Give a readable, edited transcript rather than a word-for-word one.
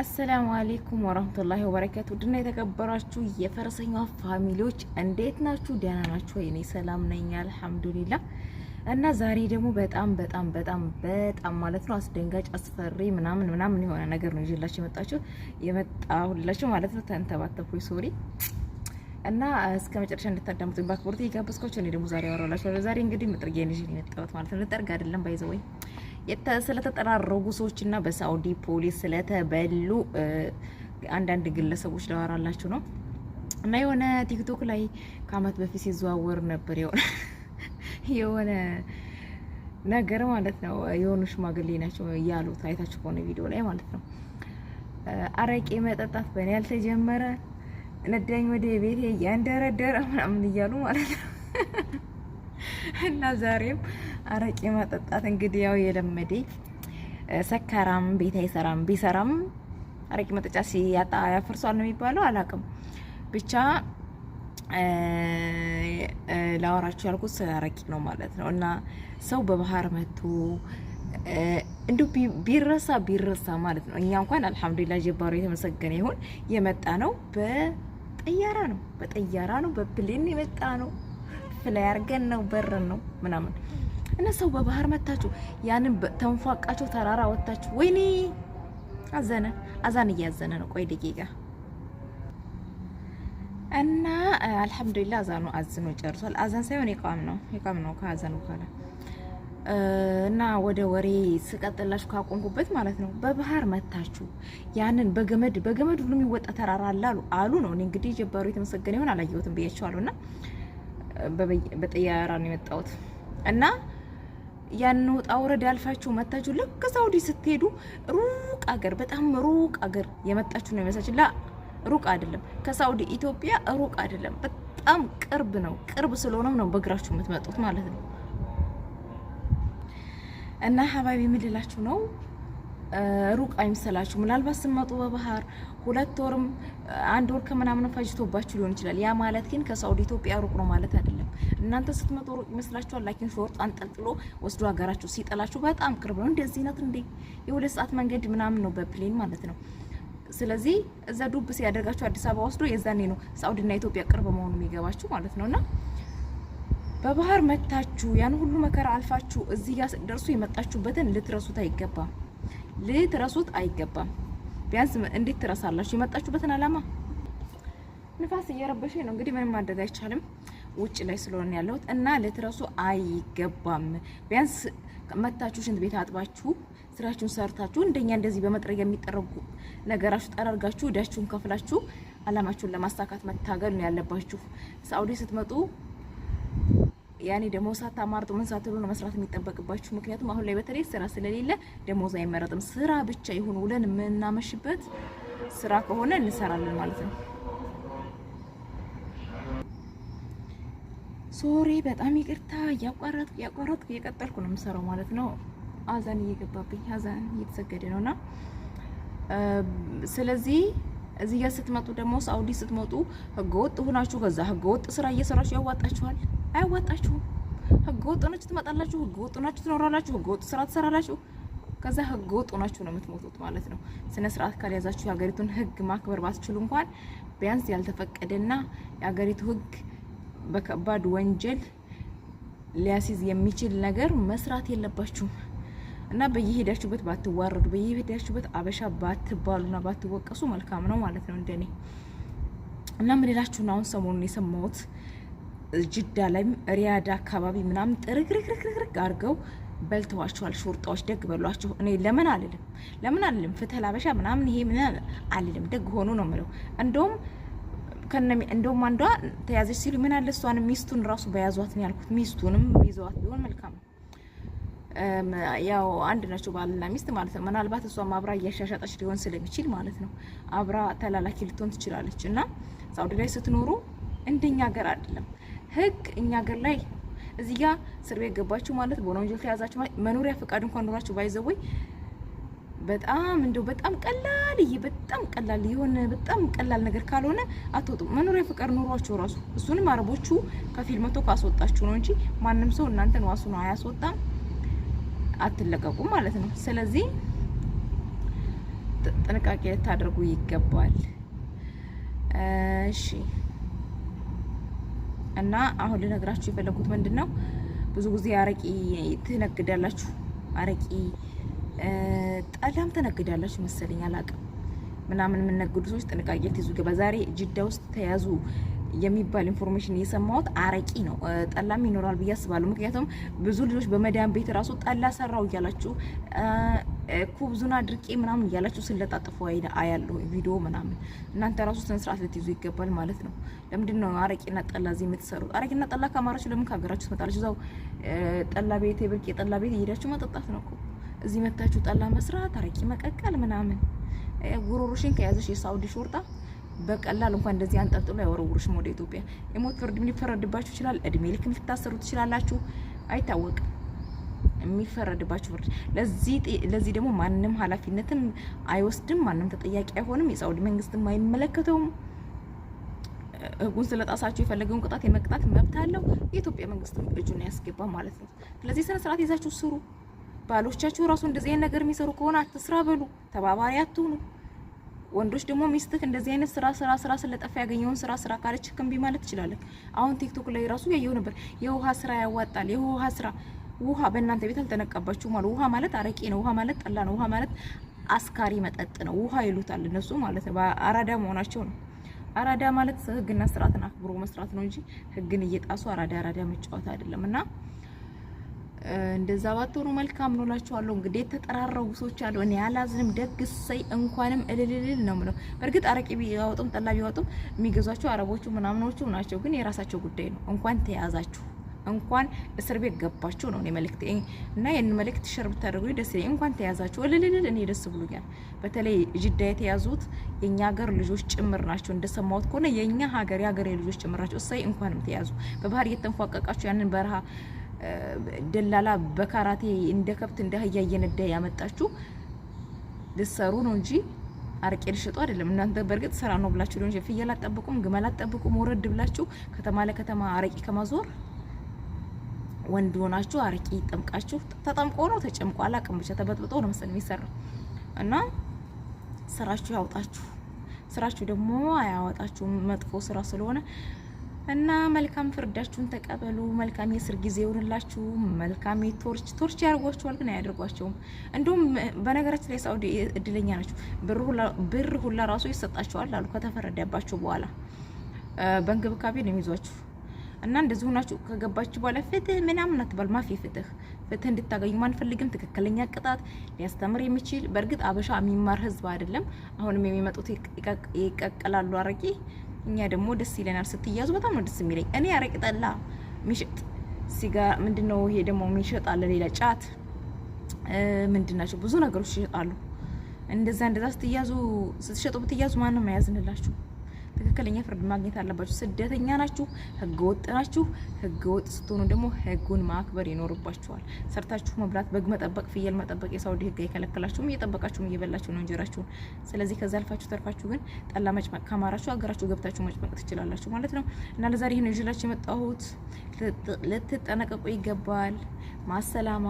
አሰላሙ አለይኩም ወራህመቱላሂ ወበረካቱ። ድና የተከበራችሁ የፈረሰኛው ፋሚሊዎች እንዴት ናችሁ? ደህና ናችሁ? እኔ ሰላም ነኝ አልሐምዱሊላህ። እና ዛሬ ደግሞ በጣም ማለት ነው አስደንጋጭ አስፈሪ ምናምን የሆነ ነገር ነው ይዤላችሁ የመጣሁላችሁ ማለት ነው። ተንተባተብኩኝ ሶሪ። እና እስከ መጨረሻ እንድታዳምጡኝ በአክብሮት እየጋበዝኳችሁ እኔ ደግሞ ዛሬ አወራላችኋለሁ። ዛሬ እንግዲህ መጥረጊያን ይዤ የመጣሁት ማለት ነው። ልጠርግ አይደለም ባይዘወይ ስለተጠራረጉ ሰዎችና በሳውዲ ፖሊስ ስለተበሉ አንዳንድ ግለሰቦች ላወራላችሁ ነው። እና የሆነ ቲክቶክ ላይ ከአመት በፊት ሲዘዋወር ነበር የሆነ ነገር ማለት ነው። የሆኑ ሽማግሌ ናቸው ያሉት አይታችሁ ከሆነ ቪዲዮ ላይ ማለት ነው። አረቄ መጠጣት በእኔ ያልተጀመረ ነዳኝ ወደ ቤቴ እያንደረደረ ምናምን እያሉ ማለት ነው። እና ዛሬም አረቄ መጠጣት እንግዲህ ያው የለመደ ሰካራም ቤት አይሰራም፣ ቢሰራም አረቄ መጠጫ ሲያጣ ያፈርሷል ነው የሚባለው። አላውቅም ብቻ ላወራችሁ ያልኩት ስለ አረቄ ነው ማለት ነው። እና ሰው በባህር መጥቶ እንዲሁ ቢረሳ ማለት ነው። እኛ እንኳን አልሐምዱሊላህ ጀባሩ የተመሰገነ ይሁን የመጣ ነው በጠያራ ነው በፕሌን የመጣ ነው ፍላይ አርገን ነው በረን ነው ምናምን። እና ሰው በባህር መታችሁ ያንን ተንፏቃችሁ ተራራ ወጣችሁ። ወይኔ አዛን እያዘነ ነው። ቆይ ደቂቃ እና አልሐምዱሊላህ አዛኑ አዝኖ ጨርሷል። አዛን ሳይሆን ይቃም ነው ከአዛኑ በኋላ። እና ወደ ወሬ ስቀጥላችሁ ካቆንኩበት ማለት ነው። በባህር መታችሁ ያንን በገመድ ሁሉ የሚወጣ ተራራ አሉ ነው። እኔ እንግዲህ ጀባሩ የተመሰገነ ይሁን አላየሁትም ብያችኋለሁና በጠያራ ነው የመጣሁት። እና ያን ወጣ ወረድ ያልፋችሁ መታችሁ ልክ ሳውዲ ስትሄዱ ሩቅ አገር በጣም ሩቅ አገር የመጣችሁ ነው የሚመስላችሁ። ሩቅ አይደለም፣ ከሳውዲ ኢትዮጵያ ሩቅ አይደለም፣ በጣም ቅርብ ነው። ቅርብ ስለሆነም ነው በእግራችሁ የምትመጡት ማለት ነው። እና ሀባቢ ምልላችሁ ነው ሩቅ አይምሰላችሁ። ምናልባት ስመጡ በባህር 2 ወርም 1 ወር ከምናምን ፈጅቶባችሁ ሊሆን ይችላል። ያ ማለት ግን ከሳውዲ ኢትዮጵያ ሩቅ ነው ማለት አይደለም። እናንተ ስትመጡ ሩቅ ይመስላችኋል። ላኪን ሾርጥ አንጠልጥሎ ወስዶ ሀገራችሁ ሲጠላችሁ በጣም ቅርብ ነው። እንደዚህ ነው እንዴ የ2 ሰዓት መንገድ ምናምን ነው በፕሌን ማለት ነው። ስለዚህ እዛ ዱብ ሲያደርጋችሁ አዲስ አበባ ወስዶ የዛኔ ነው ሳውዲና ኢትዮጵያ ቅርብ መሆኑ የሚገባችሁ ማለት ነውና በባህር መታችሁ ያን ሁሉ መከራ አልፋችሁ እዚህ ጋር ደርሱ የመጣችሁበትን ልትረሱት አይገባም። ቢያንስ እንዴት ትረሳላችሁ የመጣችሁበትን አላማ? ንፋስ እየረበሸኝ ነው እንግዲህ ምንም ማድረግ አይቻልም። ውጭ ላይ ስለሆነ ያለሁት እና ልትረሱ አይገባም። ቢያንስ መታችሁ ሽንት ቤት አጥባችሁ ስራችሁን ሰርታችሁ እንደኛ እንደዚህ በመጥረጊያ የሚጠረጉ ነገራችሁ ጠራርጋችሁ እዳችሁን ከፍላችሁ አላማችሁን ለማሳካት መታገል ነው ያለባችሁ። ሳውዲ ስትመጡ ያኔ ደሞዝ ሳታማርጡ ምን ሳትሉ ነው መስራት የሚጠበቅባችሁ። ምክንያቱም አሁን ላይ በተለይ ስራ ስለሌለ ደሞዝ አይመረጥም። ስራ ብቻ ይሁን ውለን የምናመሽበት ስራ ከሆነ እንሰራለን ማለት ነው። ሶሪ በጣም ይቅርታ፣ እያቋረጥኩ እየቀጠልኩ ነው የምሰራው ማለት ነው። አዛን እየገባብኝ አዛን እየተሰገደ ነውና ስለዚህ እዚህ ጋር ስትመጡ ደግሞ ሳውዲ ስትመጡ ህገወጥ ሆናችሁ ከዛ ህገወጥ ስራ እየሰራችሁ ያዋጣችኋል? አያዋጣችሁም። ህገወጥ ሆናችሁ ትመጣላችሁ፣ ህገወጥ ሆናችሁ ትኖራላችሁ፣ ህገወጥ ስራ ትሰራላችሁ። ከዛ ህገወጥ ሆናችሁ ነው የምትሞቱት ማለት ነው። ስነ ስርዓት ካልያዛችሁ የሀገሪቱን ህግ ማክበር ባትችሉ እንኳን ቢያንስ ያልተፈቀደና የሀገሪቱ ህግ በከባድ ወንጀል ሊያስይዝ የሚችል ነገር መስራት የለባችሁም። እና በየሄዳችሁበት ባትዋረዱ፣ በየሄዳችሁበት አበሻ ባትባሉና ባትወቀሱ መልካም ነው ማለት ነው እንደኔ። እና ምን ልላችሁ ነው አሁን ሰሞኑን የሰማሁት ጅዳ ላይ ሪያድ አካባቢ ምናምን ጥርግርግርግርግ አድርገው በልተዋቸዋል ሾርጣዎች። ደግ በሏቸው። እኔ ለምን አልልም ፍትህ ላበሻ ምናምን ይሄ ምን አልልም። ደግ ሆኖ ነው የምለው። እንደውም አንዷ ተያዘች ሲሉ ምን አለ እሷን ሚስቱን ራሱ በያዟት ነው ያልኩት። ሚስቱንም ይዘዋት ቢሆን መልካም ነው። ያው አንድ ናቸው ባልና ሚስት ማለት ነው። ምናልባት እሷ አብራ እያሻሻጣች ሊሆን ስለሚችል ማለት ነው አብራ ተላላኪ ልትሆን ትችላለች። እና ሳውዲ ላይ ስትኖሩ እንደኛ ሀገር አይደለም ህግ። እኛ ሀገር ላይ እዚህ ጋር እስር ቤት ገባችሁ ማለት በወንጀል ተያዛችሁ ማለት መኖሪያ ፈቃድ እንኳን ኖራችሁ ባይዘወይ በጣም እንደው በጣም ቀላል የሆነ በጣም ቀላል ነገር ካልሆነ አትወጡም። መኖሪያ ፈቃድ ኖሯችሁ ራሱ እሱንም አረቦቹ ከፊል መቶ ካስወጣችሁ ነው እንጂ ማንም ሰው እናንተን ዋሱ ነው አያስወጣም። አትለቀቁም ማለት ነው። ስለዚህ ጥንቃቄ ልታደርጉ ይገባል። እሺ እና አሁን ልነግራችሁ የፈለኩት ምንድነው፣ ብዙ ጊዜ አረቂ ትነግዳላችሁ፣ አረቂ ጠላም ትነግዳላችሁ መሰለኝ አላውቅም፣ ምናምን የምነግዱ ሰዎች ጥንቃቄ ትይዙ ገባ። ዛሬ ጅዳ ውስጥ ተያዙ የሚባል ኢንፎርሜሽን እየሰማሁት አረቂ ነው። ጠላም ይኖራል ብዬ አስባለሁ። ምክንያቱም ብዙ ልጆች በመዳን ቤት ራሱ ጠላ ሰራው እያላችሁ ኩብዙና ድርቄ ምናምን እያላችሁ ስለጣጥፉ አያለሁ ቪዲዮ ምናምን። እናንተ ራሱ ስነ ስርዓት ልትይዙ ይገባል ማለት ነው። ለምንድን ነው አረቂና ጠላ እዚህ የምትሰሩት? አረቂና ጠላ ካማራችሁ ለምን ካገራችሁ ትመጣላችሁ? እዛው ጠላ ቤት የብርቄ ጠላ ቤት እየሄዳችሁ መጠጣት ነው እኮ። እዚህ መታችሁ ጠላ መስራት፣ አረቂ መቀቀል ምናምን ጉሮሮሽን ከያዘሽ የሳውዲ ሾርጣ በቀላል እንኳን እንደዚህ አንጠልጥሎ ያወረውሩሽም ወደ ኢትዮጵያ። የሞት ፍርድ ሊፈረድባችሁ ይችላል። እድሜ ልክ ልታሰሩ ትችላላችሁ። አይታወቅም የሚፈረድባችሁ ፍርድ። ለዚህ ደግሞ ማንም ኃላፊነትም አይወስድም፣ ማንም ተጠያቂ አይሆንም። የሳውዲ መንግስትም አይመለከተውም። ህጉን ስለጣሳችሁ የፈለገውን ቅጣት የመቅጣት መብት አለው። የኢትዮጵያ መንግስትም እጁን ያስገባ ማለት ነው። ስለዚህ ስነ ስርዓት ይዛችሁ ስሩ። ባሎቻችሁ ራሱ እንደዚህ አይነት ነገር የሚሰሩ ከሆነ አትስራ በሉ፣ ተባባሪ አትሁኑ። ወንዶች ደግሞ ሚስትህ እንደዚህ አይነት ስራ ስለጠፋ ያገኘውን ስራ ካለች እምቢ ማለት ትችላለህ። አሁን ቲክቶክ ላይ ራሱ ያየው ነበር። የውሃ ስራ ያዋጣል። የውሃ ስራ ውሃ በእናንተ ቤት አልተነቃባችሁም ማለት ውሃ ማለት አረቄ ነው። ውሃ ማለት ጠላ ነው። ውሃ ማለት አስካሪ መጠጥ ነው። ውሃ ይሉታል እነሱ ማለት ነው። አራዳ መሆናቸው ነው። አራዳ ማለት ህግና ስርዓትን አክብሮ መስራት ነው እንጂ ህግን እየጣሱ አራዳ መጫወት አይደለም። እና እንደዛ ባትሆኑ መልካም ነው እላችኋለሁ። እንግዲህ የተጠራረው ሰዎች አሉ። እኔ አላዝንም፣ ደግሰይ እንኳንም እልልልል ነው የምለው። በእርግጥ አረቄ ቢያወጡም ጠላ ቢያወጡም የሚገዟቸው አረቦቹ ምናምኖቹ ናቸው፣ ግን የራሳቸው ጉዳይ ነው። እንኳን ተያዛችሁ እንኳን እስር ቤት ገባችሁ ነው እኔ መልእክቴ። እና ያን መልእክት ሸር ብታደርጉኝ ደስ ይለኛል። እንኳን ተያዛችሁ እልልልል፣ እኔ ደስ ብሎኛል። በተለይ ጅዳ የተያዙት የኛ ሀገር ልጆች ጭምር ናቸው። እንደሰማሁት ከሆነ የኛ ሀገር ልጆች ጭምር ናቸው። እሰይ እንኳንም ተያዙ። በባህር እየተንፏቀቃችሁ ያንን በረሃ ደላላ በካራቴ እንደ ከብት እንደ አህያ እየነዳ ያመጣችሁ ልትሰሩ ነው እንጂ አረቄ ልሸጡ አይደለም። እናንተ በእርግጥ ስራ ነው ብላችሁ ነው እንጂ ፍየል አትጠብቁም፣ ግመል አትጠብቁም። ወረድ ብላችሁ ከተማ ለከተማ አረቄ ከማዞር ወንድ ሆናችሁ አረቄ ጠምቃችሁ ተጠምቆ ነው ተጨምቆ አላቅም፣ ብቻ ተበጥብጦ ነው መሰለኝ የሚሰራው። እና ስራችሁ ያውጣችሁ። ስራችሁ ደግሞ አያወጣችሁም፣ መጥፎ ስራ ስለሆነ እና መልካም ፍርዳችሁን ተቀበሉ። መልካም የእስር ጊዜ ይሆንላችሁ። መልካም ቶርች ያርጓችኋል፣ ግን አያደርጓቸውም። እንዲሁም በነገራችን ላይ ሳውዲ እድለኛ ናችሁ። ብር ሁላ ራሱ ይሰጣችኋል አሉ ከተፈረደባችሁ በኋላ በእንክብካቤ ነው የሚይዟችሁ። እና እንደዚህ ሆናችሁ ከገባችሁ በኋላ ፍትህ ምናምን አትባል። ማፊ ፍትህ እንድታገኙ ማንፈልግም። ትክክለኛ ቅጣት ሊያስተምር የሚችል በእርግጥ አበሻ የሚማር ህዝብ አይደለም። አሁንም የሚመጡት ይቀቀላሉ አረቄ። እኛ ደግሞ ደስ ይለናል ስትያዙ፣ በጣም ነው ደስ የሚለኝ። እኔ አረቄ ጠላ ሚሸጥ ሲጋ ምንድነው ይሄ ደግሞ የሚሸጥ አለ፣ ሌላ ጫት ምንድናቸው ብዙ ነገሮች ይሸጣሉ። እንደዛ ስትያዙ ስትሸጡ ብትያዙ ማንም አያዝንላችሁ። ትክክለኛ ፍርድ ማግኘት አለባችሁ። ስደተኛ ናችሁ፣ ህገ ወጥ ናችሁ። ህገ ወጥ ስትሆኑ ደግሞ ህጉን ማክበር ይኖርባችኋል። ሰርታችሁ መብላት፣ በግ መጠበቅ፣ ፍየል መጠበቅ የሳውዲ ህግ አይከለክላችሁም። እየጠበቃችሁም እየበላችሁ ነው እንጀራችሁን። ስለዚህ ከዛ አልፋችሁ ተርፋችሁ ግን ጠላ መጭመቅ ካማራችሁ ሀገራችሁ ገብታችሁ መጭመቅ ትችላላችሁ ማለት ነው። እና ለዛሬ ይሄን ይዤላችሁ የመጣሁት ልትጠነቀቁ ይገባል። ማሰላማ